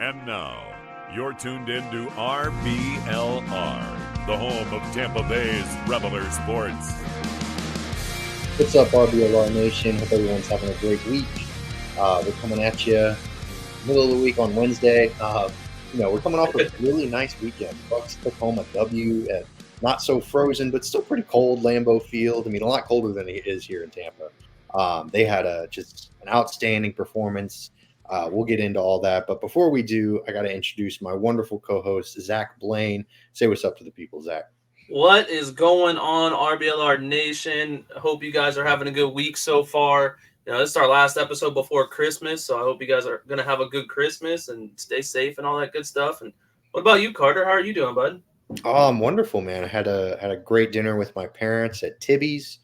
And now, you're tuned in to RBLR, the home of Tampa Bay's RBLR Sports. What's up, RBLR Nation? Hope everyone's having a great week. We're coming at you middle of the week on Wednesday. We're coming off a really nice weekend. Bucs took home a W at not so frozen, but still pretty cold Lambeau Field. I mean, a lot colder than it is here in Tampa. They had just an outstanding performance. We'll get into all that. But before we do, I got to introduce my wonderful co-host, Zach Blaine. Say what's up to the people, Zach. What is going on, RBLR Nation? Hope you guys are having a good week so far. This is our last episode before Christmas, so I hope you guys are going to have a good Christmas and stay safe and all that good stuff. And what about you, Carter? How are you doing, bud? Oh, I'm wonderful, man. I had a great dinner with my parents at Tibby's.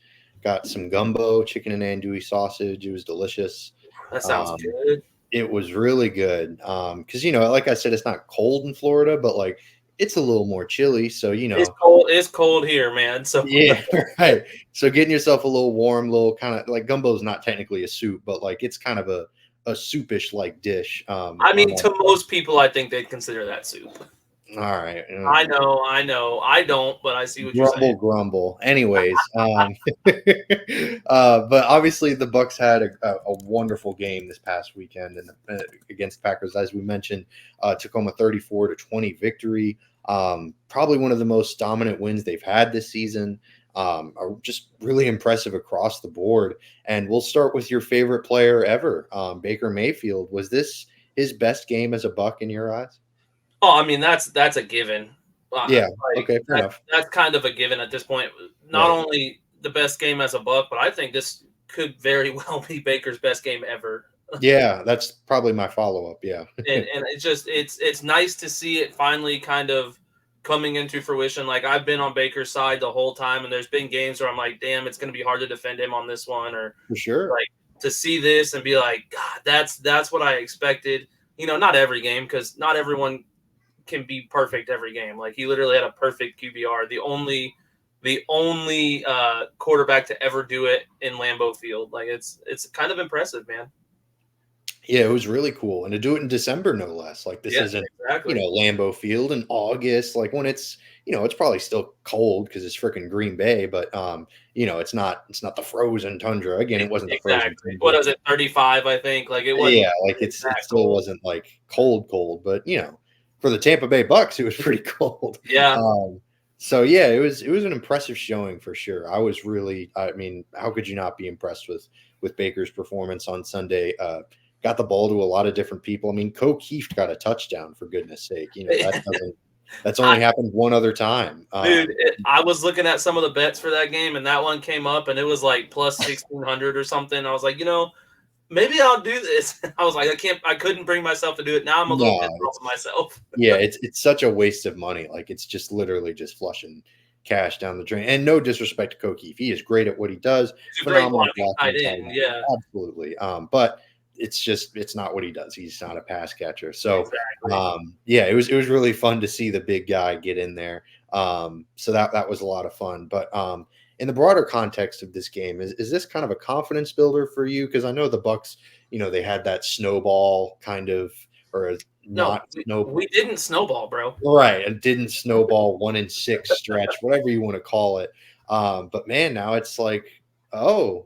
Got some gumbo, chicken and andouille sausage. It was delicious. That sounds good. It was really good. Because, like I said, it's not cold in Florida, but like it's a little more chilly. So, It's cold. It's cold here, man. So yeah, right. So getting yourself a little warm, little kind of like gumbo is not technically a soup, but like it's kind of a soupish like dish. To most people, I think they'd consider that soup. All right. I know. I don't, but I see what you're saying. Grumble. Anyways, but obviously the Bucs had a wonderful game this past weekend and against Packers, as we mentioned, took home a 34-20 victory. Probably one of the most dominant wins they've had this season. Just really impressive across the board. And we'll start with your favorite player ever, Baker Mayfield. Was this his best game as a Buc in your eyes? Oh, I mean, that's a given. Yeah. Okay. Fair enough. That's kind of a given at this point. Not only the best game as a Buc, but I think this could very well be Baker's best game ever. Yeah, that's probably my follow-up. Yeah. and it's nice to see it finally kind of coming into fruition. Like, I've been on Baker's side the whole time, and there's been games where I'm like, damn, it's going to be hard to defend him on this one. Or for sure. Like, to see this and be like, God, that's what I expected. Not every game, because not everyone can be perfect every game. Like, he literally had a perfect QBR. The only quarterback to ever do it in Lambeau Field. Like, it's kind of impressive, man. Yeah, it was really cool. And to do it in December, no less. Like, this isn't, exactly. Lambeau Field in August, like when it's, it's probably still cold because it's freaking Green Bay, but, it's not the frozen tundra. Again, it wasn't the frozen tundra. What was it, 35, I think? Like, it wasn't. Yeah, like it still wasn't like cold, but, for the Tampa Bay Bucs, it was pretty cold. Yeah. So yeah, it was an impressive showing for sure. I was really, how could you not be impressed with Baker's performance on Sunday? Got the ball to a lot of different people. I mean, Keefe got a touchdown, for goodness sake. That's only happened one other time. Dude, I was looking at some of the bets for that game, and that one came up, and it was like plus 1,600 or something. I was like, maybe I'll do this. I was like, I couldn't bring myself to do it. Now I'm a little bit off of myself. Yeah, it's such a waste of money. Like, it's just literally just flushing cash down the drain. And no disrespect to Keefe. He is great at what he does. He's phenomenal blocking. Yeah. Absolutely. But it's not what he does. He's not a pass catcher. So exactly. It was really fun to see the big guy get in there. So that was a lot of fun. But in the broader context of this game, is this kind of a confidence builder for you? Because I know the Bucs, they had that snowball kind of, or we didn't snowball, bro. Right, and didn't snowball 1-6 stretch, whatever you want to call it. But man, now it's like,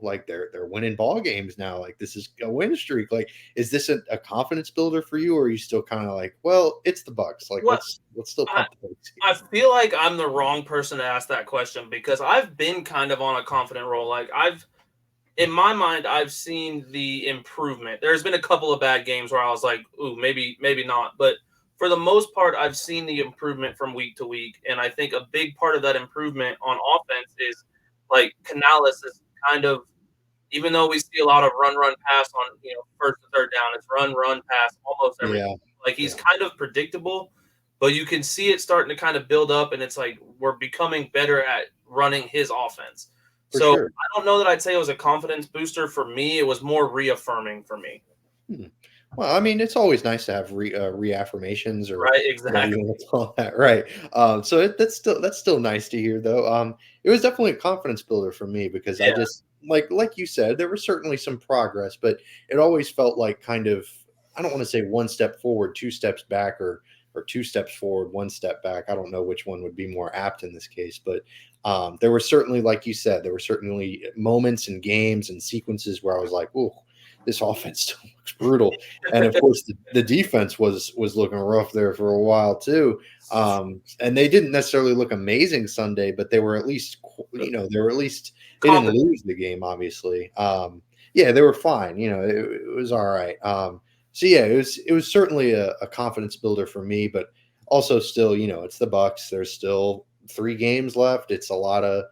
like they're winning ball games now. Like, this is a win streak. Like, is this a confidence builder for you, or are you still kind of like, well, it's the Bucs? Like, let's still pump the Bucs. I feel like I'm the wrong person to ask that question, because I've been kind of on a confident roll. Like, in my mind, I've seen the improvement. There's been a couple of bad games where I was like, ooh, maybe not. But for the most part, I've seen the improvement from week to week. And I think a big part of that improvement on offense is, like, Canales is kind of, even though we see a lot of run pass on, first and third down, it's run pass almost every game. Like, he's kind of predictable, but you can see it starting to kind of build up, and it's like we're becoming better at running his offense. Sure. I don't know that I'd say it was a confidence booster for me. It was more reaffirming for me. Well, I mean, it's always nice to have reaffirmations, or right, exactly. You want to call that, right? So that's still nice to hear, though. It was definitely a confidence builder for me, because I just like you said, there was certainly some progress, but it always felt like kind of I don't want to say one step forward, two steps back, or two steps forward, one step back. I don't know which one would be more apt in this case, but there were certainly, like you said, there were certainly moments and games and sequences where I was like, "Oh, this offense still looks brutal." And of course, the defense was looking rough there for a while too. And they didn't necessarily look amazing Sunday, but they were at least, they were at least they didn't Competent. lose the game, obviously. Yeah, they were fine. It was all right. So yeah, it was certainly a confidence builder for me, but also still, it's the Bucs. There's still 3 games left. It's a lot of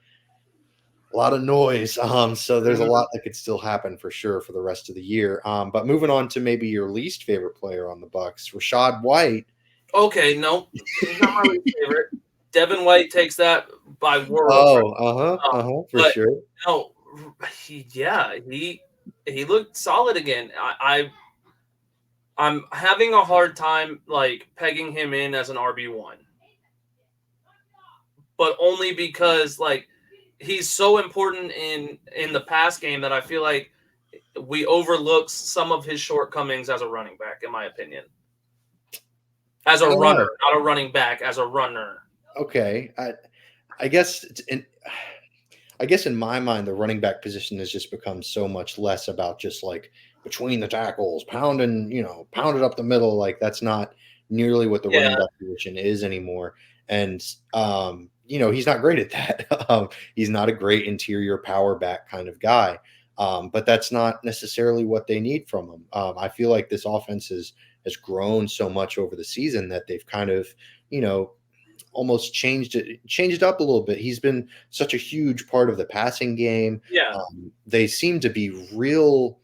noise. So there's a lot that could still happen for sure for the rest of the year. But moving on to maybe your least favorite player on the Bucs, Rachaad White. Okay, no, he's not my least favorite. Devin White takes that by world. For But sure. no, he looked solid again. I'm having a hard time like pegging him in as an RB1, but only because like he's so important in the pass game that I feel like we overlook some of his shortcomings as a running back, in my opinion. As a runner, not a running back, as a runner. Okay, I guess in my mind, the running back position has just become so much less about just like between the tackles, pounded up the middle. Like that's not nearly what the running Yeah, back position is anymore. And he's not great at that. He's not a great interior power back kind of guy. But that's not necessarily what they need from him. I feel like this offense has grown so much over the season that they've kind of, almost changed up a little bit. He's been such a huge part of the passing game. yeah. They seem to be real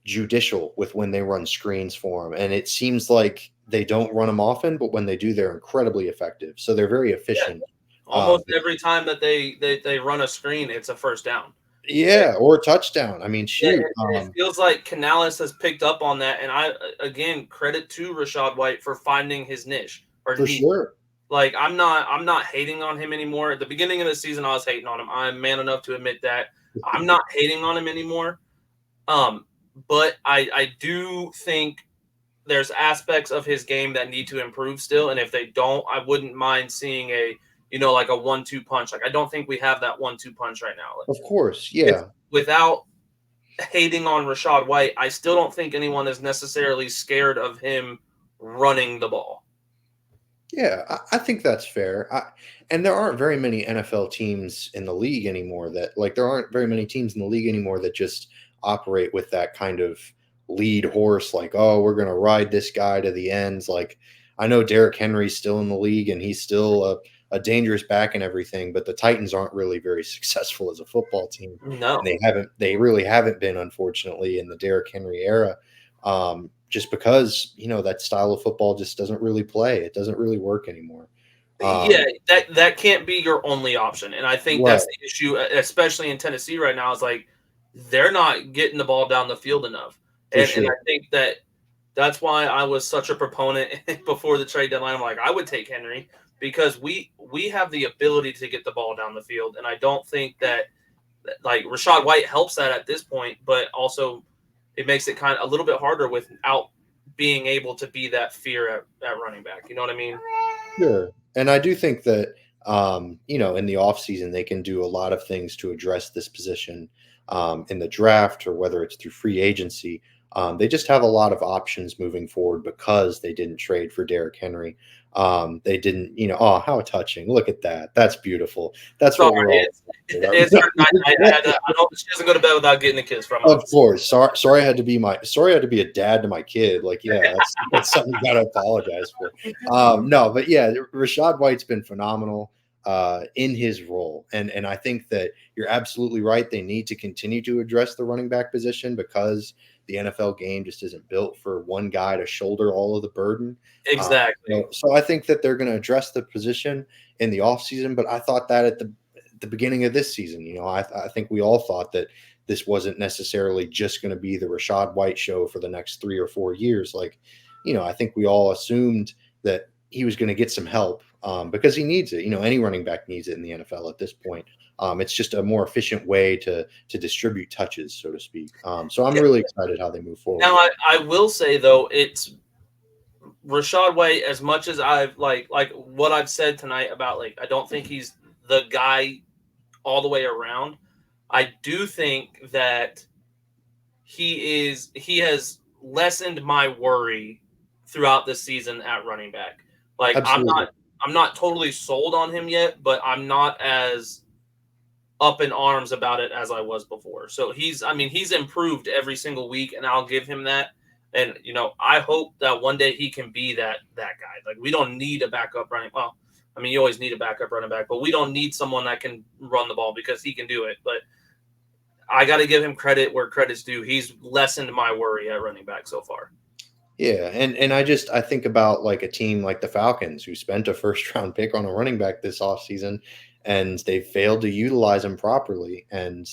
judicial with when they run screens for him, and it seems like they don't run them often, but when they do, they're incredibly effective. So they're very efficient. Almost every time that they run a screen, it's a first down. Yeah, or a touchdown. I mean, shoot. It feels like Canales has picked up on that, and I again credit to Rachaad White for finding his niche or For niche. sure. Like I'm not hating on him anymore. At the beginning of the season, I was hating on him. I'm man enough to admit that. I'm not hating on him anymore. But I do think there's aspects of his game that need to improve still, and if they don't, I wouldn't mind seeing like a 1-2 punch. Like I don't think we have that 1-2 punch right now. Of course, yeah. Without hating on Rachaad White, I still don't think anyone is necessarily scared of him running the ball. Yeah, I think that's fair. And there aren't very many NFL teams in the league anymore there aren't very many teams in the league anymore that just operate with that kind of lead horse, like, oh, we're going to ride this guy to the ends. Like, I know Derrick Henry's still in the league and he's still a dangerous back and everything, but the Titans aren't really very successful as a football team. No. And they really haven't been, unfortunately, in the Derrick Henry era. Just because that style of football just doesn't really play. It doesn't really work anymore. That can't be your only option, and I think that's Right. the issue, especially in Tennessee right now. Is like they're not getting the ball down the field enough, For and sure. I think that's why I was such a proponent before the trade deadline. I'm like, I would take Henry because we have the ability to get the ball down the field, and I don't think that like Rachaad White helps that at this point, but also it makes it kind of a little bit harder without being able to be that fear at running back. You know what I mean? Sure. And I do think that, in the offseason, they can do a lot of things to address this position in the draft or whether it's through free agency. They just have a lot of options moving forward because they didn't trade for Derrick Henry. They didn't, oh, how touching. Look at that. That's beautiful. That's what we're all. It's her night. I know she doesn't go to bed without getting a kiss from Of us. course. Sorry I had to be a dad to my kid. Like, yeah, that's something you gotta apologize for. No, but yeah, Rachaad White's been phenomenal in his role. And I think that you're absolutely right. They need to continue to address the running back position because the NFL game just isn't built for one guy to shoulder all of the burden. Exactly. So I think that they're going to address the position in the offseason, but I thought that at the beginning of this season, I think we all thought that this wasn't necessarily just going to be the Rachaad White show for the next 3 or 4 years. Like, I think we all assumed that he was going to get some help because he needs it. Any running back needs it in the NFL at this point. It's just a more efficient way to distribute touches, so to speak. So I'm really excited how they move forward. Now, I will say though, it's Rachaad White. As much as I've like what I've said tonight about I don't think he's the guy all the way around. I do think that he has lessened my worry throughout the season at running back. Absolutely. I'm not totally sold on him yet, but I'm not as up in arms about it as I was before. So he's improved every single week, and I'll give him that. And I hope that one day he can be that guy. We don't need a backup running. Well, you always need a backup running back, but we don't need someone that can run the ball because he can do it. But I got to give him credit where credit's due. He's lessened my worry at running back so far. Yeah, and I think about a team like the Falcons who spent a first-round pick on a running back this offseason, and they failed to utilize him properly. And,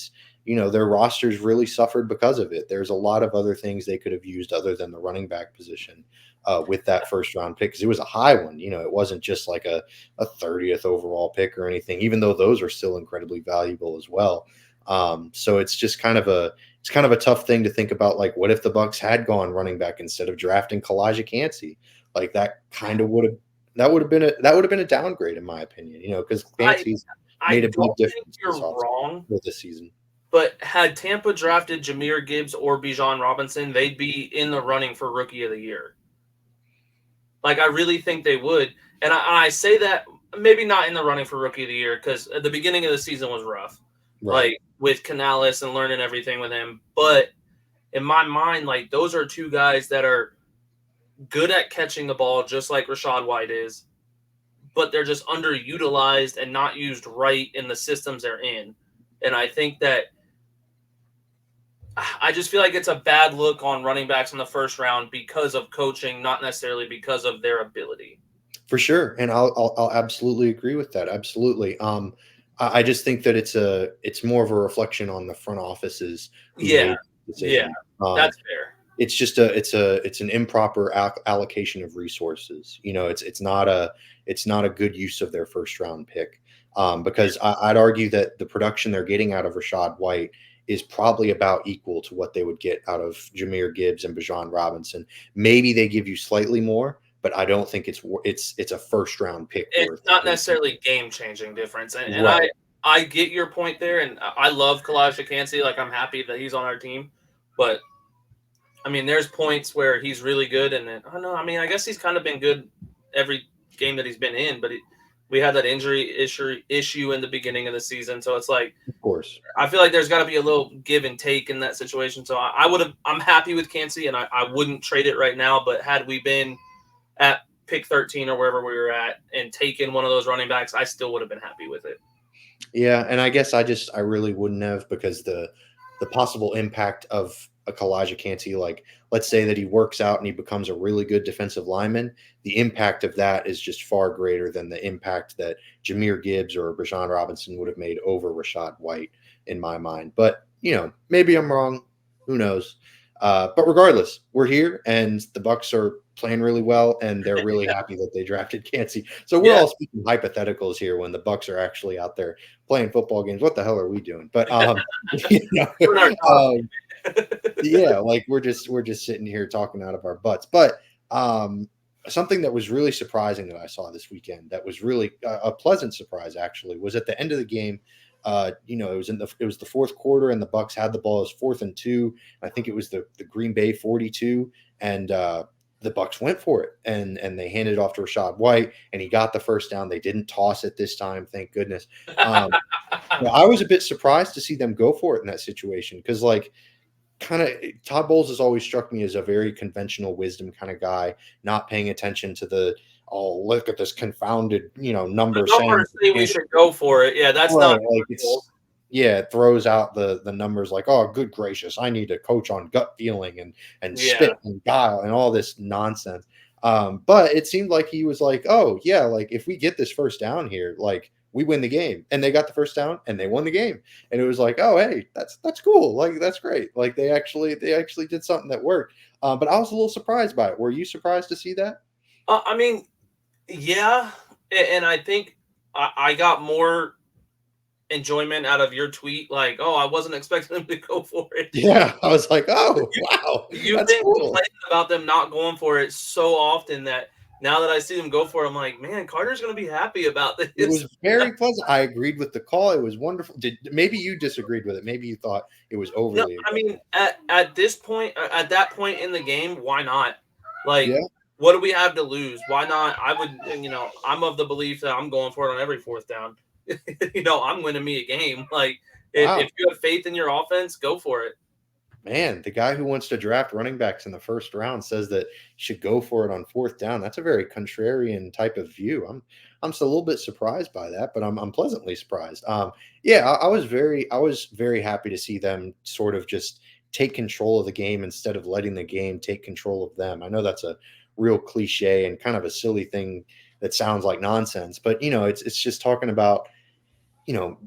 their rosters really suffered because of it. There's a lot of other things they could have used other than the running back position with that first-round pick because it was a high one. It wasn't just like a 30th overall pick or anything, even though those are still incredibly valuable as well. So it's just kind of a tough thing to think about. What if the Bucs had gone running back instead of drafting Kalijah Kancey? That would have been a downgrade in my opinion. Because Kancey's made a big difference. You're wrong with this season. But had Tampa drafted Jahmyr Gibbs or Bijan Robinson, they'd be in the running for Rookie of the Year. I really think they would. And I say that maybe not in the running for Rookie of the Year because at the beginning of the season was rough. Right. With Canales and learning everything with him. But in my mind, those are two guys that are good at catching the ball, just like Rachaad White is, but they're just underutilized and not used right in the systems they're in. And I think that I just feel like it's a bad look on running backs in the first round because of coaching, not necessarily because of their ability. For sure. And I'll absolutely agree with that. Absolutely. I just think that it's more of a reflection on the front offices. Yeah, that's fair. It's just it's an improper allocation of resources. It's not a good use of their first round pick. Because I'd argue that the production they're getting out of Rachaad White is probably about equal to what they would get out of Jahmyr Gibbs and Bijan Robinson. Maybe they give you slightly more, but I don't think it's a first round pick. It's not necessarily game changing difference, and right. I get your point there, and I love Kalijah Kancey. I'm happy that he's on our team, but there's points where he's really good, and then I guess he's kind of been good every game that he's been in, but we had that injury issue in the beginning of the season, so it's of course, I feel like there's got to be a little give and take in that situation. So I'm happy with Kancey, and I wouldn't trade it right now. But had we been at pick 13 or wherever we were at and taken one of those running backs, I still would have been happy with it. Yeah, and I guess I really wouldn't have because the possible impact of a Kalijah Kancey, let's say that he works out and he becomes a really good defensive lineman, the impact of that is just far greater than the impact that Jahmyr Gibbs or Bijan Robinson would have made over Rachaad White in my mind. But, maybe I'm wrong. Who knows? But regardless, we're here and the Bucs are playing really well and they're really happy that they drafted Kancey. So we're all speaking hypotheticals here when the Bucs are actually out there playing football games. What the hell are we doing? But yeah, we're just sitting here talking out of our butts. But something that was really surprising that I saw this weekend that was really a pleasant surprise actually was at the end of the game. It was the fourth quarter and the Bucs had the ball as 4th and 2. I think it was the Green Bay 42 and the Bucs went for it and they handed it off to Rachaad White and he got the first down. They didn't toss it this time, thank goodness. I was a bit surprised to see them go for it in that situation because Todd Bowles has always struck me as a very conventional wisdom kind of guy, not paying attention to look at this confounded, number saying we should go for it. Yeah, that's right, not it throws out the numbers oh, good gracious, I need to coach on gut feeling and spit and guile and all this nonsense. But it seemed like he was oh yeah, if we get this first down here, we win the game. And they got the first down and they won the game. And it was oh, hey, that's cool. That's great. They actually did something that worked. But I was a little surprised by it. Were you surprised to see that? Yeah, and I think I got more enjoyment out of your tweet. Like, oh, I wasn't expecting them to go for it. Yeah, I was like, oh wow, You've that's been cool. complaining about them not going for it so often that now that I see them go for it, I'm like, man, Carter's gonna be happy about It this. was very pleasant. I agreed with the call. It was wonderful. Did maybe you disagreed with it? Maybe you thought it was No, overly I mean, aggressive. at this point, at that point in the game, why not? Like, Yeah. what do we have to lose? Why not? I would, I'm of the belief that I'm going for it on every fourth down. I'm winning me a game. Like, if Wow. you have faith in your offense, go for it. Man, the guy who wants to draft running backs in the first round says that you should go for it on fourth down. That's a very contrarian type of view. I'm still a little bit surprised by that, but I'm pleasantly surprised. Yeah, I was very happy to see them sort of just take control of the game instead of letting the game take control of them. I know that's a real cliche and kind of a silly thing that sounds like nonsense, but it's just talking about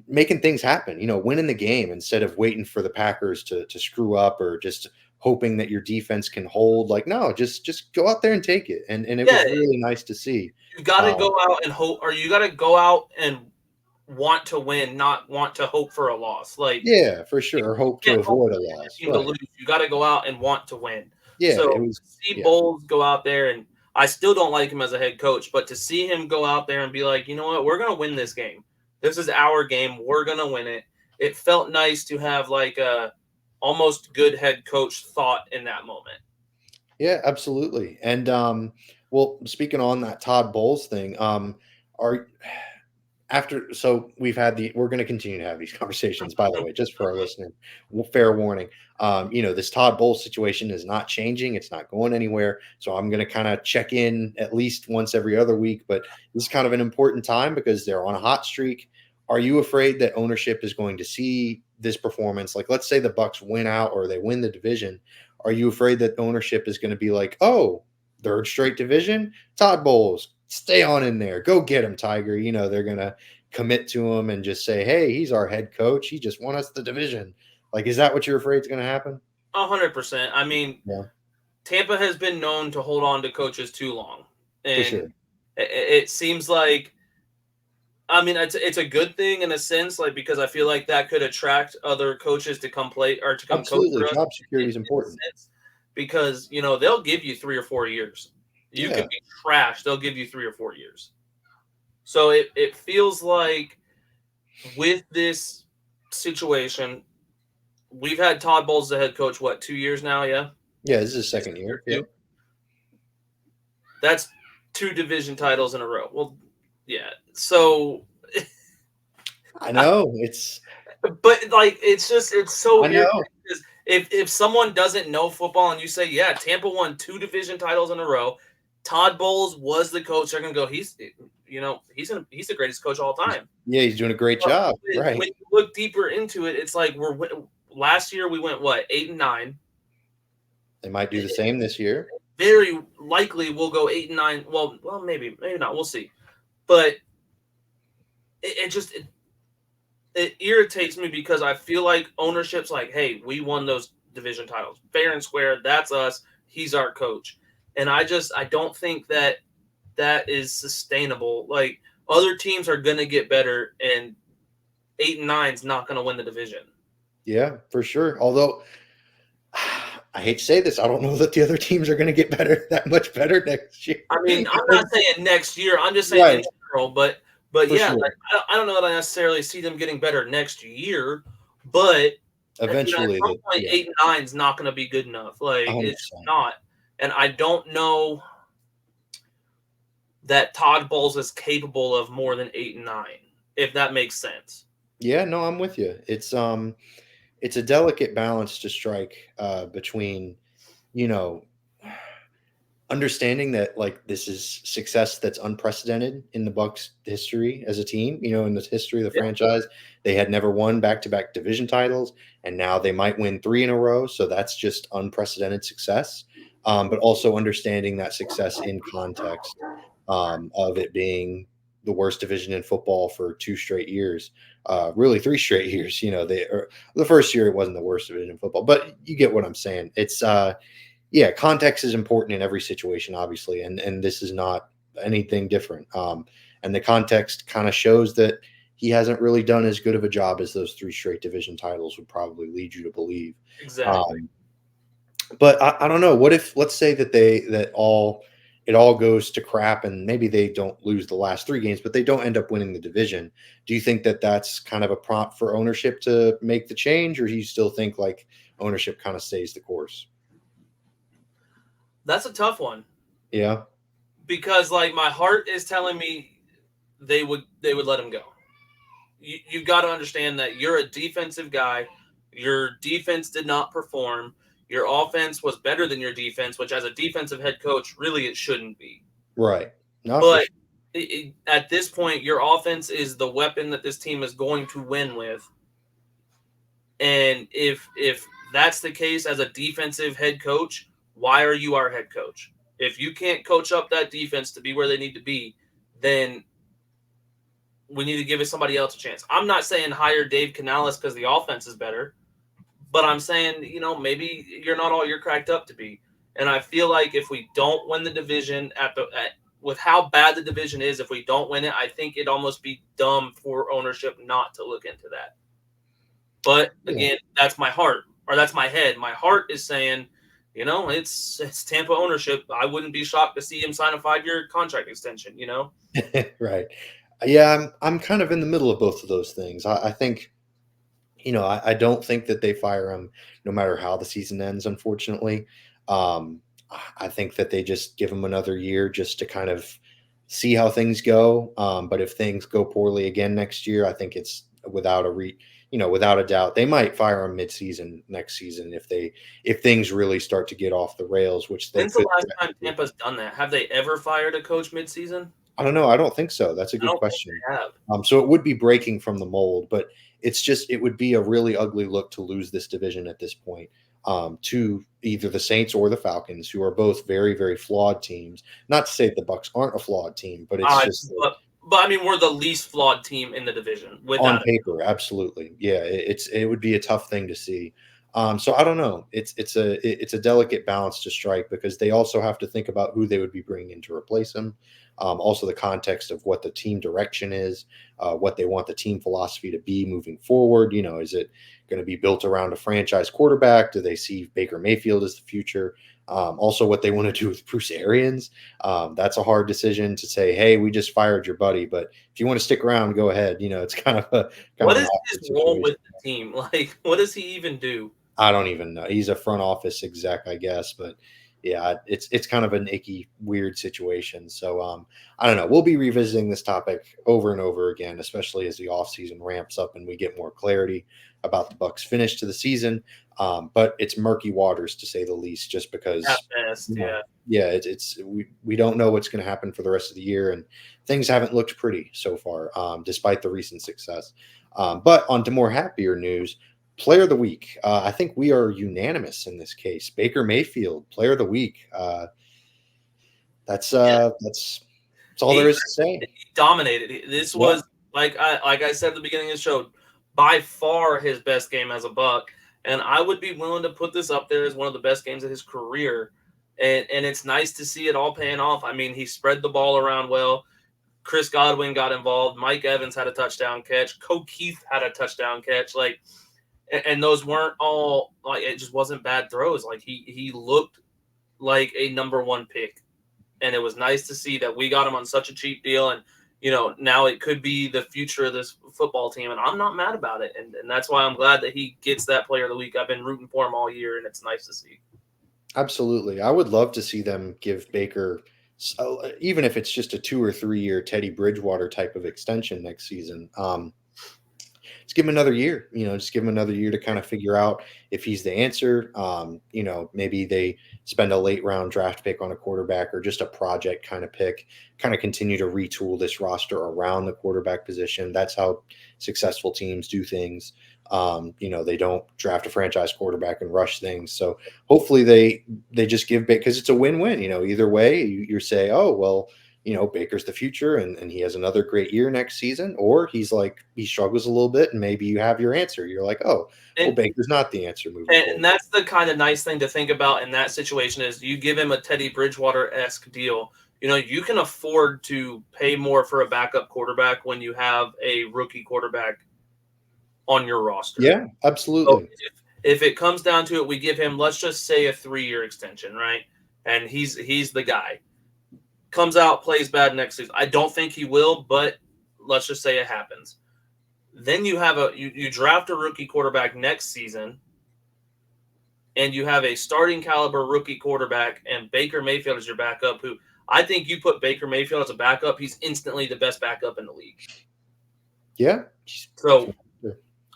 making things happen, winning the game instead of waiting for the Packers to screw up or just hoping that your defense can hold. Like, no, just go out there and take it. And it Yeah, was really nice to see. you got to Um, go out and hope, or you got to go out and want to win, not want to hope for a loss. Like, yeah, for you sure. Hope to can't hope avoid a for the other loss. team to Right. lose. You got to go out and want to win. Yeah, So it was. to see Yeah, Bowles go out there, and I still don't like him as a head coach, but to see him go out there and be like, you know what, we're gonna win this game. This is our game. We're gonna win it. It felt nice to have like a almost good head coach thought in that moment. yeah, absolutely. And well, speaking on that Todd Bowles thing, are after so we're going to continue to have these conversations, by the way, just for our listener. Fair warning. This Todd Bowles situation is not changing, it's not going anywhere, so I'm going to kind of check in at least once every other week, but this is kind of an important time because they're on a hot streak. Are you afraid that ownership is going to see this performance, like let's say the Bucs win out or they win the division? Are you afraid that ownership is going to be like, oh, third straight division, Todd Bowles, stay on in there. Go get him, Tiger. They're going to commit to him and just say, hey, he's our head coach. He just won us the division. Like, is that what you're afraid is going to happen? 100%. I mean, Yeah, Tampa has been known to hold on to coaches too long, for and sure. it seems like. I mean, it's a good thing in a sense, like because I feel like that could attract other coaches to come play or to come coach Absolutely. for us. Job security is In a important. sense, because they'll give you 3 or 4 years. You Yeah. could be trash; they'll give you 3 or 4 years. So it feels like with this situation, we've had Todd Bowles the head coach. What, 2 years now? Yeah, Yeah. This is his this second is year year. Yep. two. That's 2 division titles in a row. Well, yeah. So, I know. but like it's so I know. irritating because if someone doesn't know football and you say, yeah, Tampa won 2 division titles in a row, Todd Bowles was the coach, they're gonna go, he's he's the greatest coach of all time. Yeah, he's doing a great But job. Right. when you look deeper into it, it's like last year we went what, 8-9. They might do the same this year. Very likely we'll go 8-9. Well, maybe not. We'll see. But it irritates me because I feel like ownership's like, hey, we won those division titles fair and square. That's us. He's our coach. And I don't think that is sustainable. Like other teams are going to get better, and 8-9 is not going to win the division. Yeah, for sure. Although I hate to say this, I don't know that the other teams are going to get better that much better next year. I mean, I'm not saying next year. I'm just saying Right. in general. But For yeah, sure. like, I don't know that I necessarily see them getting better next year. But at Eventually, some point, yeah, 8-9 is not going to be good enough. Like it's just 100%. not. And I don't know that Todd Bowles is capable of more than 8-9, if that makes sense. Yeah, no, I'm with you. It's a delicate balance to strike between, you know, understanding that like this is success that's unprecedented in the Bucks history as a team, in the history of the Yeah. franchise. They had never won back-to-back division titles, and now they might win 3 in a row, so that's just unprecedented success. But also understanding that success in context of it being the worst division in football for 2 straight years, really 3 straight years. The first year it wasn't the worst division in football, but you get what I'm saying. It's yeah, context is important in every situation, obviously, and this is not anything different. And the context kind of shows that he hasn't really done as good of a job as those 3 straight division titles would probably lead you to believe. Exactly. But I don't know. What if, let's say that it all goes to crap, and maybe they don't lose the last 3 games, but they don't end up winning the division. Do you think that that's kind of a prompt for ownership to make the change, or do you still think like ownership kind of stays the course? That's a tough one Yeah. because like my heart is telling me they would let him go. You've got to understand that you're a defensive guy. Your defense did not perform. Your offense was better than your defense, which as a defensive head coach, really it shouldn't be. Right. Not for But sure. at this point, your offense is the weapon that this team is going to win with. And if that's the case as a defensive head coach, why are you our head coach? If you can't coach up that defense to be where they need to be, then we need to give it somebody else a chance. I'm not saying hire Dave Canales because the offense is better, but I'm saying, maybe you're not all you're cracked up to be. And I feel like if we don't win the division with how bad the division is, if we don't win it, I think it'd almost be dumb for ownership not to look into that. But again, that's my heart, or that's my head. My heart is saying, it's Tampa ownership. I wouldn't be shocked to see him sign a 5-year contract extension, Right. Yeah, I'm kind of in the middle of both of those things. I think, I don't think that they fire him no matter how the season ends, unfortunately. Um, I think that they just give him another year just to kind of see how things go. But if things go poorly again next year, I think it's without a doubt, they might fire him midseason next season if things really start to get off the rails, which they When's the could. last time Tampa's done that? Have they ever fired a coach midseason? I don't know. I don't think so. That's a I good don't think question. they have. So it would be breaking from the mold, but it would be a really ugly look to lose this division at this point, to either the Saints or the Falcons, who are both very, very flawed teams. Not to say the Bucs aren't a flawed team, but it's just But I mean, we're the least flawed team in the division on without it. paper, absolutely. Yeah, it would be a tough thing to see. So I don't know. It's a delicate balance to strike because they also have to think about who they would be bringing in to replace him. Also, the context of what the team direction is, what they want the team philosophy to be moving forward. Is it going to be built around a franchise quarterback? Do they see Baker Mayfield as the future? Also, what they want to do with Bruce Arians. That's a hard decision to say, hey, we just fired your buddy, but if you want to stick around, go ahead. It's kind of What an is awkward his role situation. with the team? Like, what does he even do? I don't even know. He's a front office exec, I guess, but yeah, it's kind of an icky, weird situation. So I don't know. We'll be revisiting this topic over and over again, especially as the offseason ramps up and we get more clarity about the Bucs finish to the season. But it's murky waters to say the least, just because At best, we don't know what's going to happen for the rest of the year, and things haven't looked pretty so far, despite the recent success. But on to more happier news. Player of the week. I think we are unanimous in this case. Baker Mayfield, player of the week. That's all there is to say. He dominated. This was like I said at the beginning of the show, by far his best game as a Buck, and I would be willing to put this up there as one of the best games of his career. And it's nice to see it all paying off. I mean, he spread the ball around well. Chris Godwin got involved. Mike Evans had a touchdown catch. Keith had a touchdown catch. Like. And those weren't all like it just wasn't bad throws. Like he looked like a number 1 pick, and it was nice to see that we got him on such a cheap deal. And now it could be the future of this football team, and I'm not mad about it. And that's why I'm glad that he gets that player of the week. I've been rooting for him all year, and it's nice to see. Absolutely, I would love to see them give Baker, even if it's just a 2 or 3 year Teddy Bridgewater type of extension next season. Just give him another year, just give him another year to kind of figure out if he's the answer. Maybe they spend a late round draft pick on a quarterback or just a project kind of pick, kind of continue to retool this roster around the quarterback position. That's how successful teams do things. They don't draft a franchise quarterback and rush things. So hopefully they just give Baker, because it's a win-win, either way you say, oh, well, Baker's the future and he has another great year next season, or he struggles a little bit and maybe you have your answer. You're like, oh, well, Baker's not the answer moving forward. And that's the kind of nice thing to think about in that situation is you give him a Teddy Bridgewater-esque deal. You can afford to pay more for a backup quarterback when you have a rookie quarterback on your roster. Yeah, absolutely. So if it comes down to it, we give him, let's just say, a 3-year extension, right? And he's the guy. Comes out, plays bad next season. I don't think he will, but let's just say it happens. Then you have you draft a rookie quarterback next season, and you have a starting caliber rookie quarterback, and Baker Mayfield is your backup, who I think you put Baker Mayfield as a backup, he's instantly the best backup in the league. Yeah. So,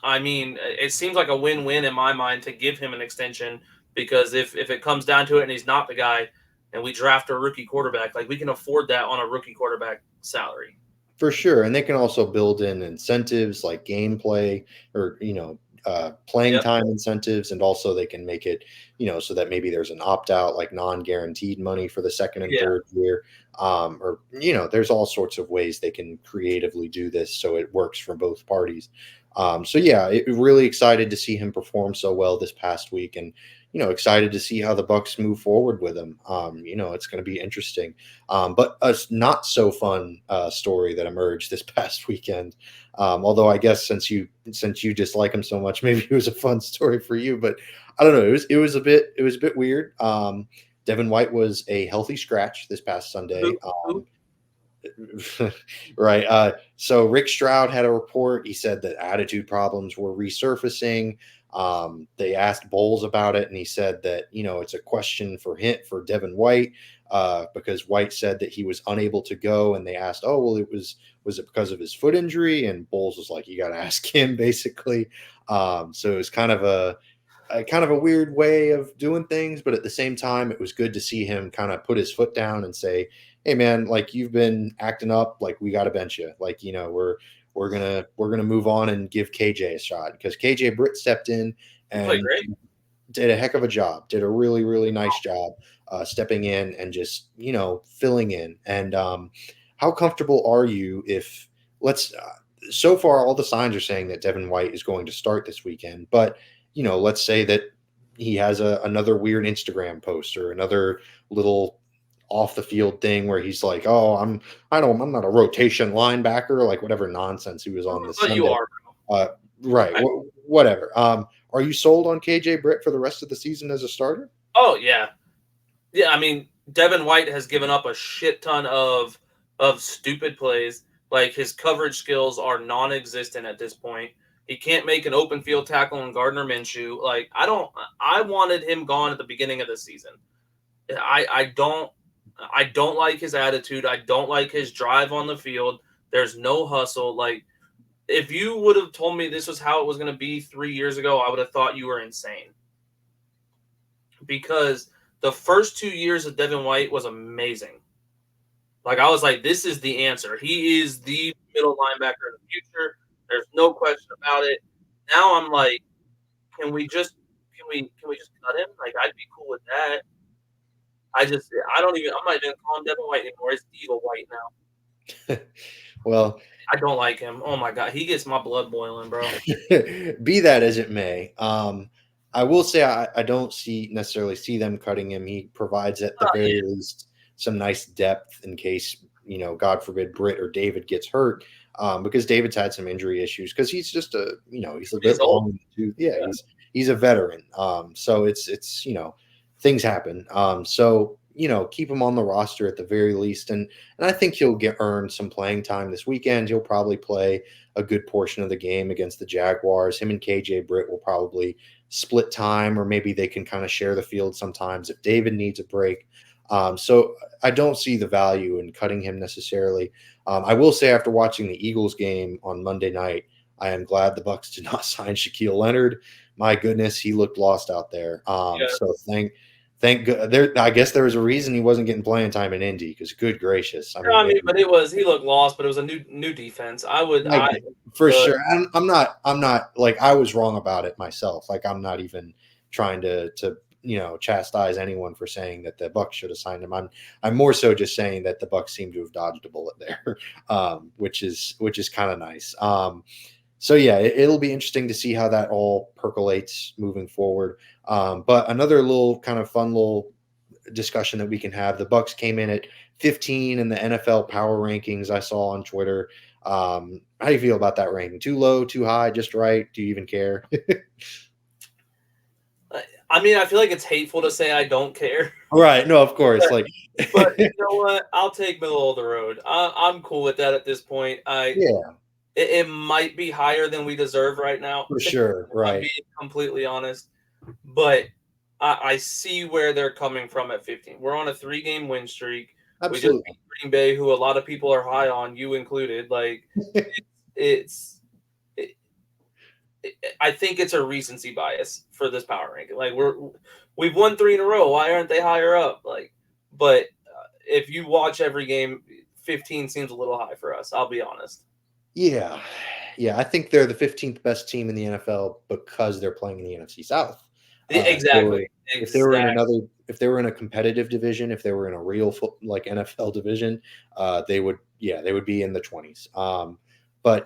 I mean, it seems like a win-win in my mind to give him an extension, because if it comes down to it and he's not the guy and we draft a rookie quarterback, like, we can afford that on a rookie quarterback salary. For sure. And they can also build in incentives like gameplay or, playing time incentives. And also they can make it, so that maybe there's an opt out, like non-guaranteed money for the second and third year. Or, there's all sorts of ways they can creatively do this so it works for both parties. So yeah, really excited to see him perform so well this past week, and excited to see how the Bucs move forward with him. It's going to be interesting. But a not so fun story that emerged this past weekend. Although I guess since you dislike him so much, maybe it was a fun story for you. But I don't know. It was a bit weird. Devin White was a healthy scratch this past Sunday. Right. So Rick Stroud had a report. He said that attitude problems were resurfacing. They asked Bowles about it, and he said that, it's a question for Devin White, because White said that he was unable to go, and they asked, oh, well, was it because of his foot injury? And Bowles was like, you got to ask him, basically. So it was kind of a weird way of doing things, but at the same time, it was good to see him kind of put his foot down and say, hey man, like, you've been acting up, like, we got to bench you. Like, we're gonna move on and give KJ a shot, because KJ Britt stepped in and did a heck of a job, did a really, really nice job stepping in and just, filling in. And how comfortable are you if so far all the signs are saying that Devin White is going to start this weekend, but let's say that he has another weird Instagram post or another little off the field thing where he's like, oh, I'm not a rotation linebacker, like whatever nonsense he was on this Sunday. You are. Right. Whatever. Are you sold on KJ Britt for the rest of the season as a starter? Oh yeah. Yeah. I mean, Devin White has given up a shit ton of stupid plays. Like, his coverage skills are non-existent at this point. He can't make an open field tackle on Gardner Minshew. Like, I wanted him gone at the beginning of the season. I don't like his attitude. I don't like his drive on the field. There's no hustle. Like, if you would have told me this was how it was going to be 3 years ago, I would have thought you were insane. Because the first 2 years of Devin White was amazing. Like, I was like, this is the answer. He is the middle linebacker of the future. There's no question about it. Now I'm like, can we just cut him? Like, I'd be cool with that. I'm not even calling Devin White anymore. It's Evil White now. Well, I don't like him. Oh my God. He gets my blood boiling, bro. Be that as it may. I will say I don't necessarily see them cutting him. He provides at the very least some nice depth in case, God forbid, Britt or David gets hurt, because David's had some injury issues, because he's just he's a bit long. Yeah, he's a veteran. So it's things happen. So keep him on the roster at the very least, and I think he'll earn some playing time this weekend. He'll probably play a good portion of the game against the Jaguars. Him and KJ Britt will probably split time, or maybe they can kind of share the field sometimes if David needs a break. So I don't see the value in cutting him necessarily. I will say, after watching the Eagles game on Monday night, I am glad the Bucs did not sign Shaquille Leonard. My goodness, he looked lost out there. So thank God. I guess there was a reason he wasn't getting playing time in Indy, because good gracious. But he looked lost, but it was a new defense. For sure. I'm not like, I was wrong about it myself. Like, I'm not even trying to chastise anyone for saying that the Bucs should have signed him. I'm more so just saying that the Bucs seem to have dodged a bullet there, which is kind of nice. So yeah, it'll be interesting to see how that all percolates moving forward. But another little kind of fun little discussion that we can have. The Bucs came in at 15 in the NFL power rankings I saw on Twitter. How do you feel about that ranking? Too low, too high, just right? Do you even care? I mean, I feel like it's hateful to say I don't care. Right. No, of course. But you know what? I'll take middle of the road. I'm cool with that at this point. Yeah, It might be higher than we deserve right now. for sure. I'm Right. being completely honest. But I see where they're coming from at 15. We're on a 3-game win streak. We just Absolutely. beat Green Bay, who a lot of people are high on, you included. Like, I think it's a recency bias for this power ranking. Like, we've won 3 in a row. Why aren't they higher up? Like, but if you watch every game, 15 seems a little high for us. I'll be honest. Yeah. Yeah. I think they're the 15th best team in the NFL because they're playing in the NFC South. Exactly. If they were in a competitive division, if they were in a real like NFL division, they would be in the 20s. But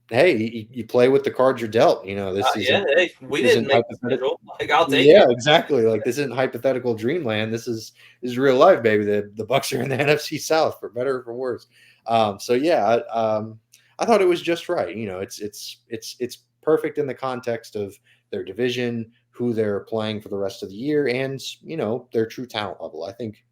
hey, you play with the cards you're dealt. This is hey, we didn't make the schedule. Like, I'll take it. Yeah, exactly. Like, this isn't hypothetical dreamland. This is real life, baby. The Bucs are in the NFC South, for better or for worse. So yeah, I thought it was just right. It's perfect in the context of their division, who they're playing for the rest of the year, and their true talent level. I think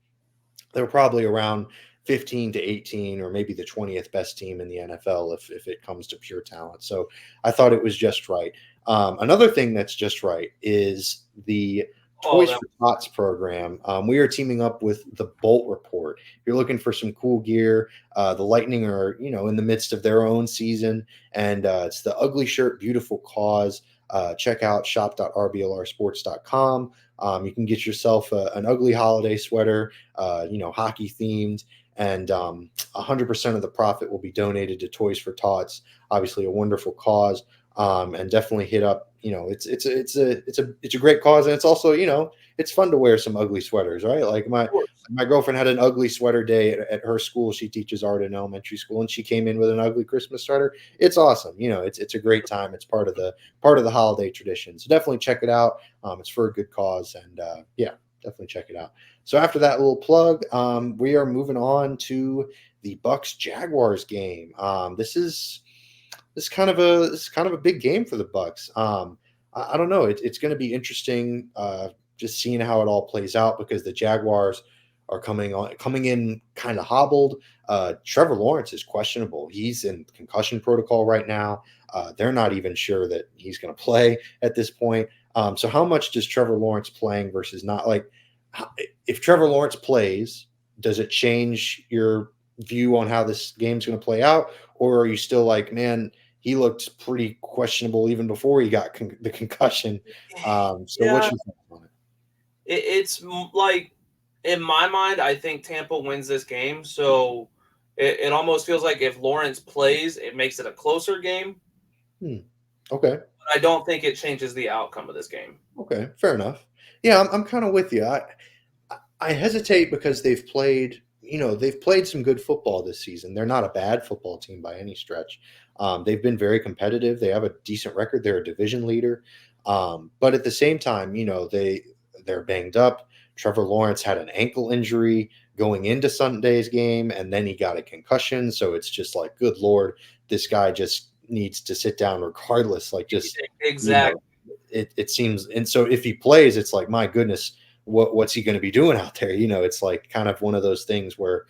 they're probably around 15 to 18, or maybe the 20th best team in the NFL if it comes to pure talent. So I thought it was just right. Another thing that's just right is the Toys for Tots program. We are teaming up with the Bolt Report. If you're looking for some cool gear, the Lightning are in the midst of their own season, and it's the Ugly Shirt, Beautiful Cause. Check out shop.rblrsports.com. You can get yourself an ugly holiday sweater, hockey themed, and 100% of the profit will be donated to Toys for Tots. Obviously, a wonderful cause, and definitely hit up. It's a great cause, and it's also it's fun to wear some ugly sweaters, right? Like my girlfriend had an ugly sweater day at her school. She teaches art in elementary school, and she came in with an ugly Christmas sweater. It's awesome. It's a great time. It's part of the holiday tradition. So definitely check it out. It's for a good cause, and definitely check it out. So after that little plug, we are moving on to the Bucs Jaguars game. This is kind of a big game for the Bucs. I don't know. It's going to be interesting just seeing how it all plays out, because the Jaguars are coming in kind of hobbled. Trevor Lawrence is questionable. He's in concussion protocol right now. They're not even sure that he's going to play at this point. So how much does Trevor Lawrence playing versus not, like, if Trevor Lawrence plays, does it change your view on how this game's going to play out? Or are you still like, man, he looked pretty questionable even before he got the concussion? What's your thoughts on it? It's like, in my mind, I think Tampa wins this game. So it almost feels like if Lawrence plays, it makes it a closer game. Okay. But I don't think it changes the outcome of this game. Okay, fair enough. Yeah, I'm kind of with you. I hesitate because they've played some good football this season. They're not a bad football team by any stretch. They've been very competitive. They have a decent record. They're a division leader. But at the same time, they're banged up. Trevor Lawrence had an ankle injury going into Sunday's game, and then he got a concussion. So it's just like, good Lord, this guy just needs to sit down regardless. Like, just exactly. It seems, and so if he plays, it's like, my goodness, what's he going to be doing out there? It's like kind of one of those things where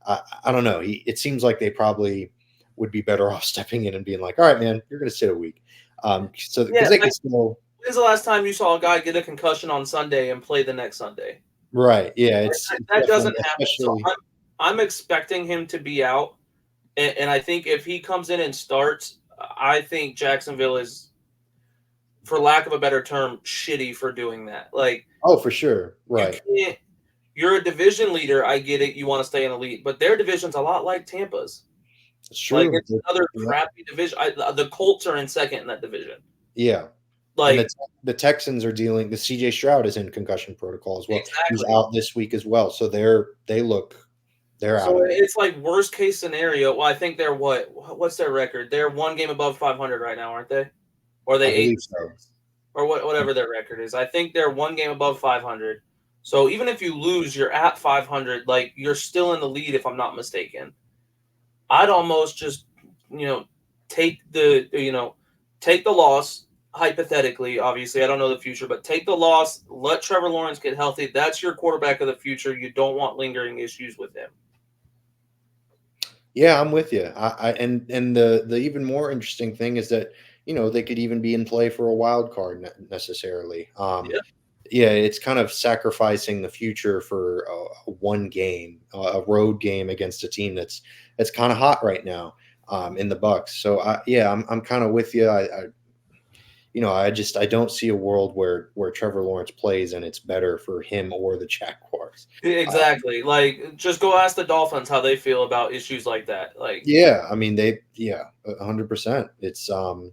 I don't know. It seems like they probably would be better off stepping in and being like, all right, man, you're going to sit a week. So because they can still. When's the last time you saw a guy get a concussion on Sunday and play the next Sunday? Right. Yeah. That doesn't happen. So I'm expecting him to be out. And I think if he comes in and starts, I think Jacksonville is, for lack of a better term, shitty for doing that. Like, oh, for sure. Right. You're a division leader. I get it. You want to stay in elite, but their division's a lot like Tampa's. It's true. Like, it's another crappy division. The Colts are in second in that division. Yeah. Like, the Texans are dealing. The CJ Stroud is in concussion protocol as well. Exactly. He's out this week as well. So they're out. So it's like worst case scenario. Well, I think they're what's their record? They're one game above 500 right now, aren't they? Or are they 8? So. Or whatever their record is. I think they're one game above 500. So even if you lose, you're at 500. Like, you're still in the lead, if I'm not mistaken. I'd almost just, take take the loss. Hypothetically, obviously, I don't know the future, but take the loss. Let Trevor Lawrence get healthy. That's your quarterback of the future. You don't want lingering issues with him. Yeah, I'm with you. And the even more interesting thing is that they could even be in play for a wild card necessarily. Yeah. Yeah, it's kind of sacrificing the future for one game, a road game against a team that's kind of hot right now in the Bucs. So I'm kind of with you. I don't see a world where Trevor Lawrence plays and it's better for him or the Jaguars. Exactly. Like, just go ask the Dolphins how they feel about issues like that. Like, Yeah, I mean 100%. It's a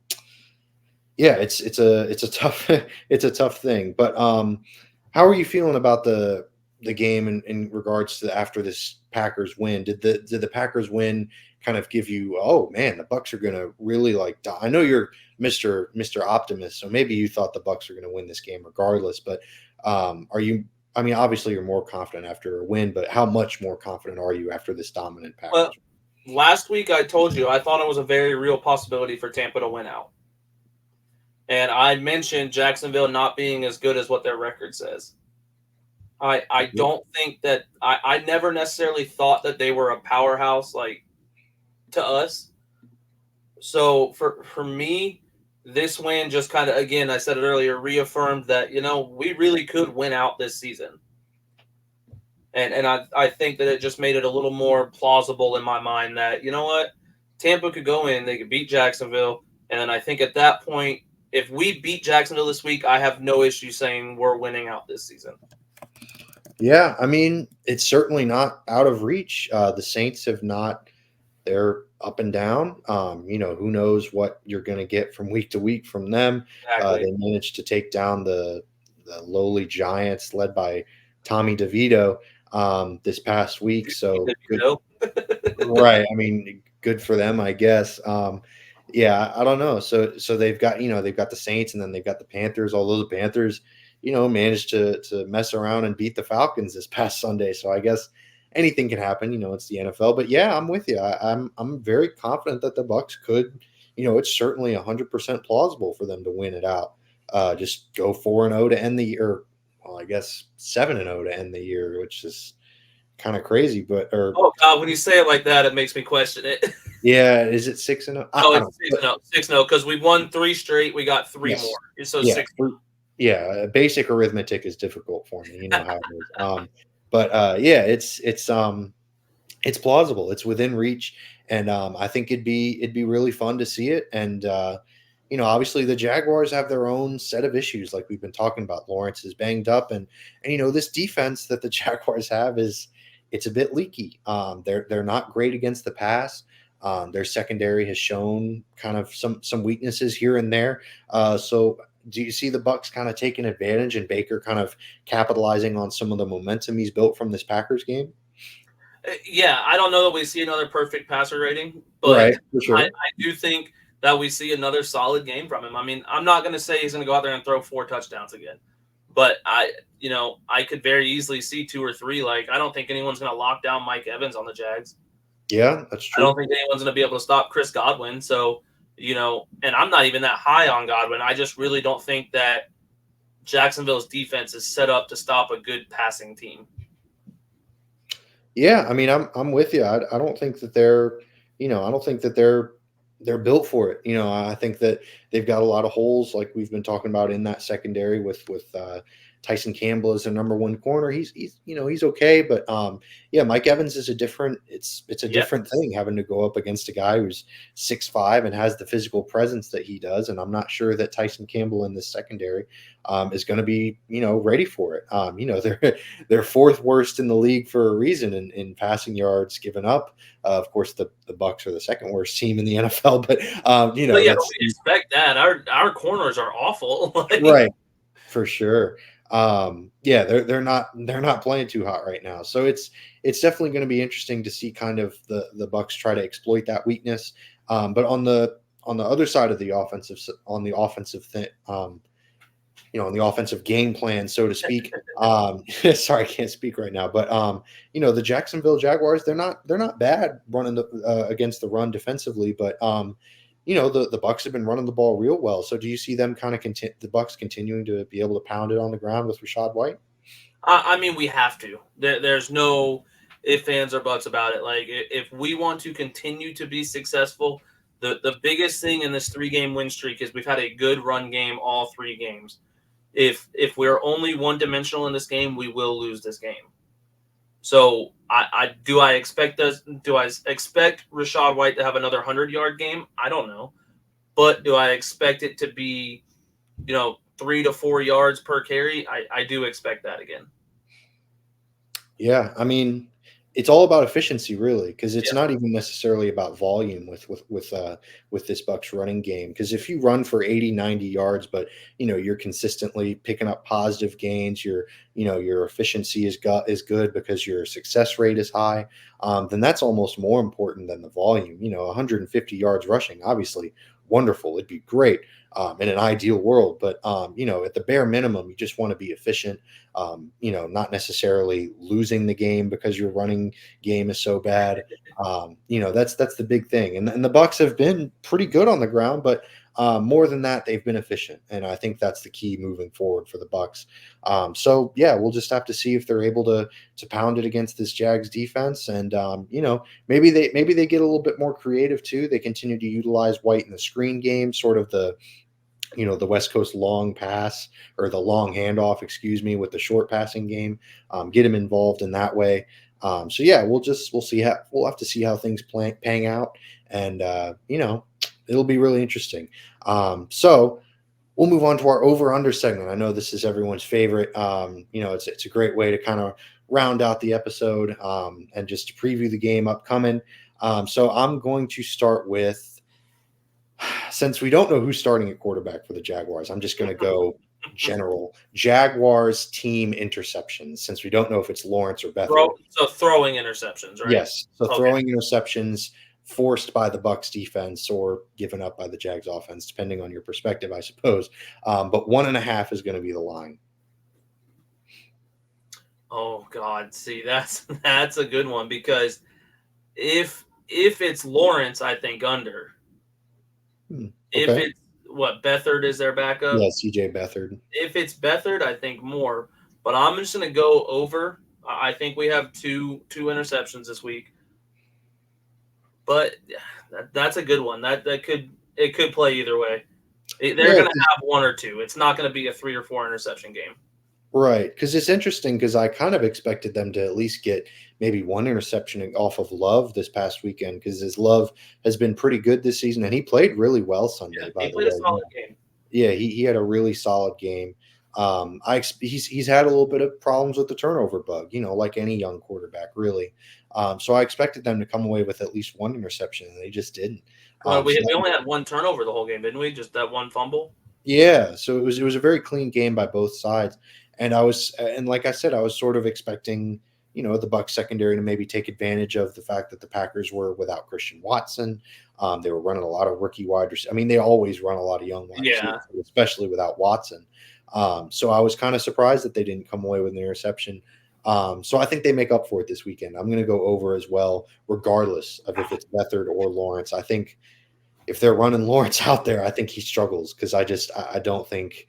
tough it's a tough thing. But how are you feeling about the game in regards to after this Packers win? Did the Packers win kind of give you, oh man, the Bucs are gonna really like I know you're Mr. Optimist, so maybe you thought the Bucs are gonna win this game regardless, but are you I mean, obviously you're more confident after a win, but how much more confident are you after this dominant well, Packers? last week I told you I thought it was a very real possibility for Tampa to win out. And I mentioned Jacksonville not being as good as what their record says. I don't think that I never necessarily thought that they were a powerhouse like to us. So for me, this win just kind of, again, I said it earlier, reaffirmed that we really could win out this season. And I think that it just made it a little more plausible in my mind that, you know what, Tampa could go in, they could beat Jacksonville, and then I think at that point, if we beat Jacksonville this week, I have no issue saying we're winning out this season. Yeah, I mean, it's certainly not out of reach. The Saints have not, they're up and down. Who knows what you're going to get from week to week from them. Exactly. They managed to take down the lowly Giants led by Tommy DeVito this past week. So good. Right. I mean, good for them, I guess. Yeah, I don't know. So they've got the Saints and then they've got the Panthers, although the Panthers, managed to mess around and beat the Falcons this past Sunday. So I guess anything can happen. It's the NFL. But yeah, I'm with you. I'm very confident that the Bucs could, it's certainly 100% plausible for them to win it out. Just go 4-0 to end the year. Well, I guess 7-0 to end the year, which is kind of crazy. But or Oh God, when you say it like that, it makes me question it. yeah, is it 6-0? No, I it's don't. 6-0, 6-0, because we won 3 straight. We got 3 Yes. more. So Yeah. 6. Yeah. Basic arithmetic is difficult for me. You know how it is. But yeah, it's plausible. It's within reach, and I think it'd be really fun to see it. And obviously the Jaguars have their own set of issues, like we've been talking about. Lawrence is banged up, and this defense that the Jaguars have it's a bit leaky. They're not great against the pass. Their secondary has shown kind of some weaknesses here and there. So do you see the Bucs kind of taking advantage and Baker kind of capitalizing on some of the momentum he's built from this Packers game? Yeah, I don't know that we see another perfect passer rating, but Right, for I sure. do think that we see another solid game from him. I mean, I'm not going to say he's going to go out there and throw 4 touchdowns again, but I could very easily see 2 or 3. Like, I don't think anyone's going to lock down Mike Evans on the Jags. Yeah, that's I don't true. think anyone's going to be able to stop Chris Godwin. So, and I'm not even that high on Godwin. I just really don't think that Jacksonville's defense is set up to stop a good passing team. Yeah, I mean, I'm with you. I don't think that I don't think that they're built for it. I think that they've got a lot of holes, like we've been talking about in that secondary with Tyson Campbell as their number one corner. He's okay, but yeah, Mike Evans is it's a Yep. different thing having to go up against a guy who's 6'5" and has the physical presence that he does, and I'm not sure that Tyson Campbell in this secondary is going to be ready for it. They're fourth worst in the league for a reason in passing yards given up. Of course, the Bucs are the second worst team in the NFL, but Well, yeah, that's we expect that. Our corners are awful. Like, right for sure. Yeah, they're not playing too hot right now, so it's definitely going to be interesting to see kind of the Bucs try to exploit that weakness. But on the other side of the offensive on the offensive game plan, so to speak. Sorry, I can't speak right now, but the Jacksonville Jaguars, they're not bad running against the run defensively, but the Bucs have been running the ball real well. So do you see them kind of the Bucs continuing to be able to pound it on the ground with Rachaad White? I mean, we have to. There's no ifs, ands, or buts about it. Like, if we want to continue to be successful, the biggest thing in this 3-game win streak is we've had a good run game all 3 games. If we're only one-dimensional in this game, we will lose this game. So I expect Rachaad White to have another 100-yard game? I don't know. But do I expect it to be, 3 to 4 yards per carry? I do expect that again. Yeah, I mean, it's all about efficiency, really, because it's Yeah. not even necessarily about volume with this Bucks running game. Because if you run for 80, 90 yards, but you're consistently picking up positive gains, your efficiency is good because your success rate is high, then that's almost more important than the volume. 150 yards rushing, obviously wonderful. It'd be great in an ideal world, but at the bare minimum, you just want to be efficient. Not necessarily losing the game because your running game is so bad. That's the big thing. And the Bucs have been pretty good on the ground, but more than that, they've been efficient, and I think that's the key moving forward for the Bucs. So yeah, we'll just have to see if they're able to pound it against this Jags defense, and maybe they get a little bit more creative too. They continue to utilize White in the screen game, sort of the West Coast long pass or the long handoff, excuse me, with the short passing game, get him involved in that way. So yeah, we'll have to see how things pang out, and it'll be really interesting. So we'll move on to our over under segment. I know this is everyone's favorite. It's a great way to kind of round out the episode and just to preview the game upcoming. So I'm going to start with, since we don't know who's starting at quarterback for the Jaguars, I'm just going to go general Jaguars team interceptions, since we don't know if it's Lawrence or Bethard. So throwing interceptions, right? Yes. So throwing interceptions forced by the Bucs defense or given up by the Jags offense, depending on your perspective, I suppose. But 1.5 is going to be the line. Oh God, see, that's a good one, because if it's Lawrence, I think under. Okay. If it's Bethard is their backup? Yeah, CJ Bethard. If it's Bethard, I think more. But I'm just going to go over. I think we have two interceptions this week. But that's a good one. It could play either way. They're going to have 1 or 2. It's not going to be a 3 or 4 interception game. Right, because it's interesting, because I kind of expected them to at least get maybe 1 interception off of Love this past weekend, because his Love has been pretty good this season, and he played really well Sunday. Yeah, by he the played way, a solid game. Yeah, he had a really solid game. He's had a little bit of problems with the turnover bug, like any young quarterback, really. So I expected them to come away with at least 1 interception, and they just didn't. We only had 1 turnover the whole game, didn't we? Just that 1 fumble. Yeah, so it was a very clean game by both sides, and like I said, I was sort of expecting the Bucs secondary to maybe take advantage of the fact that the Packers were without Christian Watson. They were running a lot of rookie wide receivers. I mean, they always run a lot of young wide receivers, especially without Watson. So I was kind of surprised that they didn't come away with an interception. So I think they make up for it this weekend. I'm going to go over as well, regardless of if it's Bethard or Lawrence. I think if they're running Lawrence out there, I think he struggles, because I don't think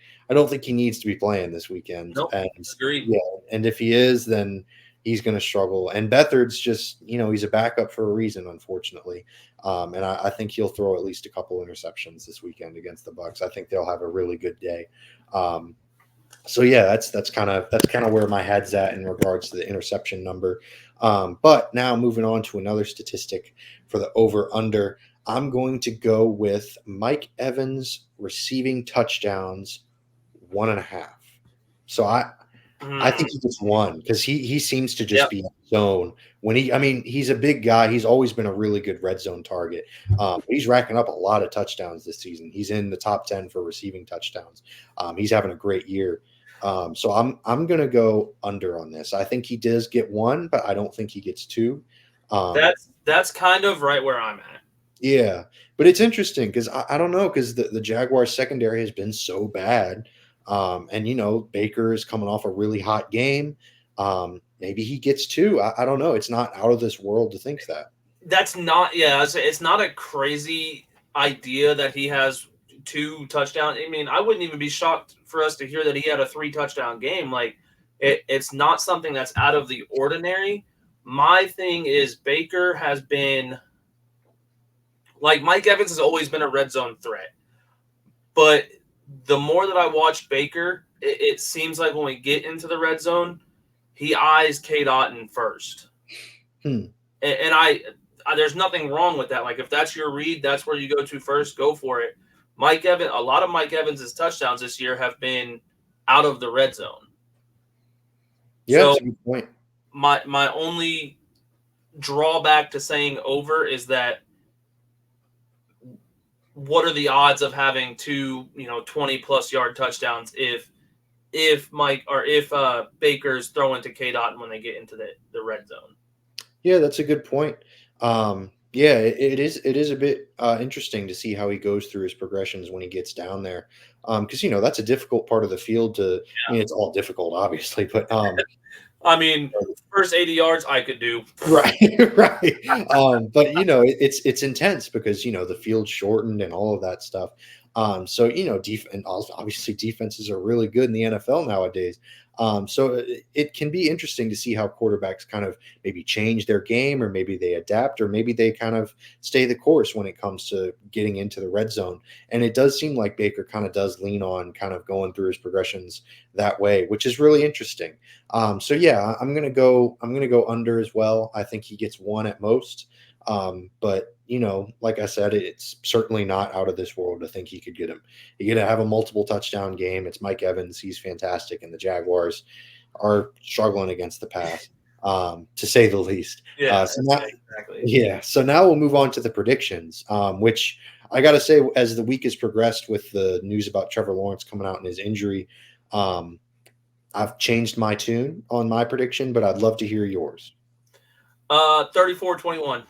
he needs to be playing this weekend. Nope, agreed. Yeah, and if he is, then he's going to struggle. And Bethard's just, he's a backup for a reason, unfortunately. And I think he'll throw at least a couple interceptions this weekend against the Bucs. I think they'll have a really good day. So yeah, that's kind of where my head's at in regards to the interception number. But now moving on to another statistic for the over under, I'm going to go with Mike Evans receiving touchdowns 1.5. So I think he gets 1, because he seems to just be in zone when he's a big guy. He's always been a really good red zone target. He's racking up a lot of touchdowns this season. He's in the top 10 for receiving touchdowns. He's having a great year. So I'm going to go under on this. I think he does get 1, but I don't think he gets 2. That's kind of right where I'm at. Yeah, but it's interesting, because I don't know, because the Jaguars secondary has been so bad. And Baker is coming off a really hot game. Maybe he gets two. I don't know. It's not out of this world to think that. That's not, yeah, it's not a crazy idea that he has 2 touchdowns. I mean, I wouldn't even be shocked for us to hear that he had a 3-touchdown game. Like, it's not something that's out of the ordinary. My thing is Baker has been, like, Mike Evans has always been a red zone threat. But the more that I watch Baker, it seems like when we get into the red zone, he eyes Cade Otton first. And there's nothing wrong with that. Like, if that's your read, that's where you go to first, go for it. A lot of Mike Evans' touchdowns this year have been out of the red zone. Yeah, so that's a good point. My only drawback to saying over is that what are the odds of having 2 20+ yard touchdowns if Baker's throwing to Cade Otton when they get into the red zone? Yeah, that's a good point. Yeah, it is a bit interesting to see how he goes through his progressions when he gets down there, because that's a difficult part of the field to. Yeah. I mean, it's all difficult, obviously, but I mean, first 80 yards I could do. right, right. But it's intense because the field's shortened and all of that stuff. So and obviously defenses are really good in the NFL nowadays. So it can be interesting to see how quarterbacks kind of maybe change their game, or maybe they adapt, or maybe they kind of stay the course when it comes to getting into the red zone. And it does seem like Baker kind of does lean on kind of going through his progressions that way, which is really interesting. So yeah, I'm gonna go under as well. I think he gets 1 at most. But like I said, it's certainly not out of this world to think he could get him. You're gonna have a multiple touchdown game. It's Mike Evans. He's fantastic, and the Jaguars are struggling against the pass, to say the least. Yeah, exactly. Yeah. So now we'll move on to the predictions, which I got to say, as the week has progressed with the news about Trevor Lawrence coming out in his injury, I've changed my tune on my prediction, but I'd love to hear yours. 34-21.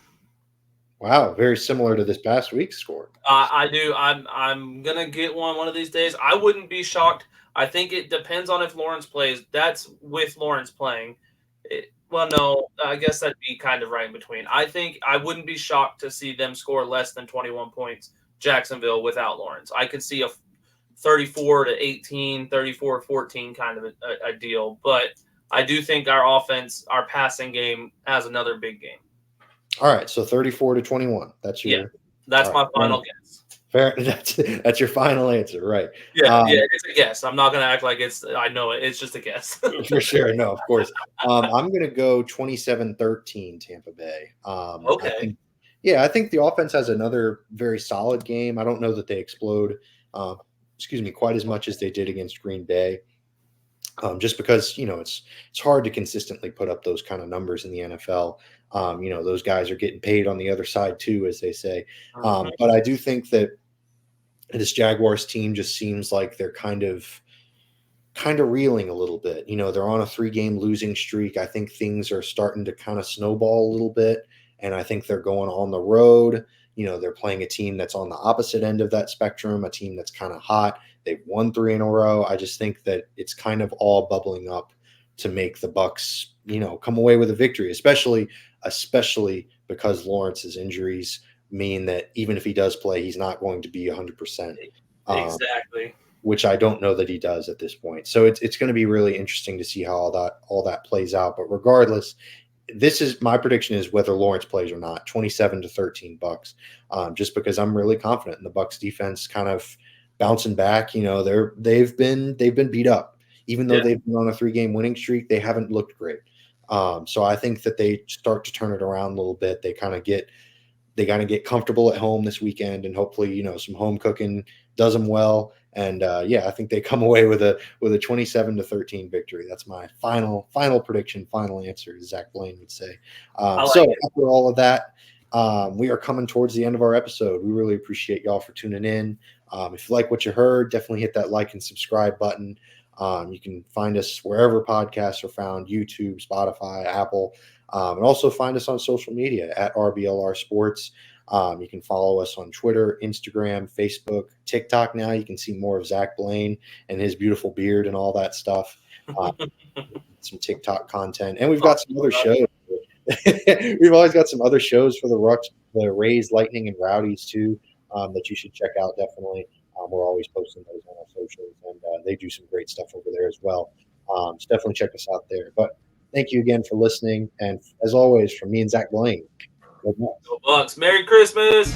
Wow, very similar to this past week's score. I do. I'm gonna get one of these days. I wouldn't be shocked. I think it depends on if Lawrence plays. That's with Lawrence playing. No, I guess that'd be kind of right in between. I think I wouldn't be shocked to see them score less than 21 points, Jacksonville, without Lawrence. I could see a 34-18, 34-14 kind of a deal. But I do think our offense, our passing game, has another big game. All right, so 34-21. That's your. That's my final guess. Fair. That's your final answer, right? Yeah, it's a guess. I'm not gonna act like I know it. It's just a guess. For sure, no, of course. I'm gonna go 27-13 Tampa Bay. Okay. I think the offense has another very solid game. I don't know that they explode, quite as much as they did against Green Bay. Just because it's hard to consistently put up those kind of numbers in the NFL. Those guys are getting paid on the other side too, as they say. But I do think that this Jaguars team just seems like they're kind of reeling a little bit. They're on a 3-game losing streak. I think things are starting to kind of snowball a little bit, and I think they're going on the road. They're playing a team that's on the opposite end of that spectrum, a team that's kind of hot. They've won 3 in a row. I just think that it's kind of all bubbling up to make the Bucs, come away with a victory, especially because Lawrence's injuries mean that even if he does play, he's not going to be 100%. Exactly. Which I don't know that he does at this point. So it's going to be really interesting to see how all that plays out. But regardless, this is my prediction is whether Lawrence plays or not, 27-13 Bucs. Just because I'm really confident in the Bucs defense kind of bouncing back. They've been beat up. Even though they've been on a 3-game winning streak, they haven't looked great. So I think that they start to turn it around a little bit. They kind of get comfortable at home this weekend, and hopefully, some home cooking does them well. And I think they come away with a 27-13 victory. That's my final prediction, final answer, as Zach Blaine would say. After all of that, we are coming towards the end of our episode. We really appreciate y'all for tuning in. If you like what you heard, definitely hit that like and subscribe button. You can find us wherever podcasts are found: YouTube, Spotify, Apple, and also find us on social media at RBLR Sports. You can follow us on Twitter, Instagram, Facebook, TikTok. Now you can see more of Zach Blaine and his beautiful beard and all that stuff. Some TikTok content, and we've got some other shows. We've always got some other shows for the Rays, Lightning, and Rowdies too, that you should check out. Definitely, we're always posting those on our socials, and they do some great stuff over there as well. So definitely check us out there. But thank you again for listening, and as always, from me and Zach Blaine. Go Bucs. Merry Christmas.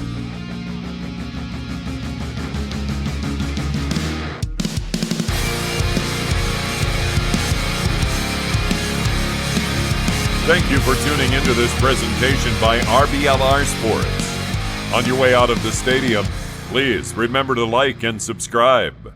Thank you for tuning into this presentation by RBLR Sports. On your way out of the stadium, please remember to like and subscribe.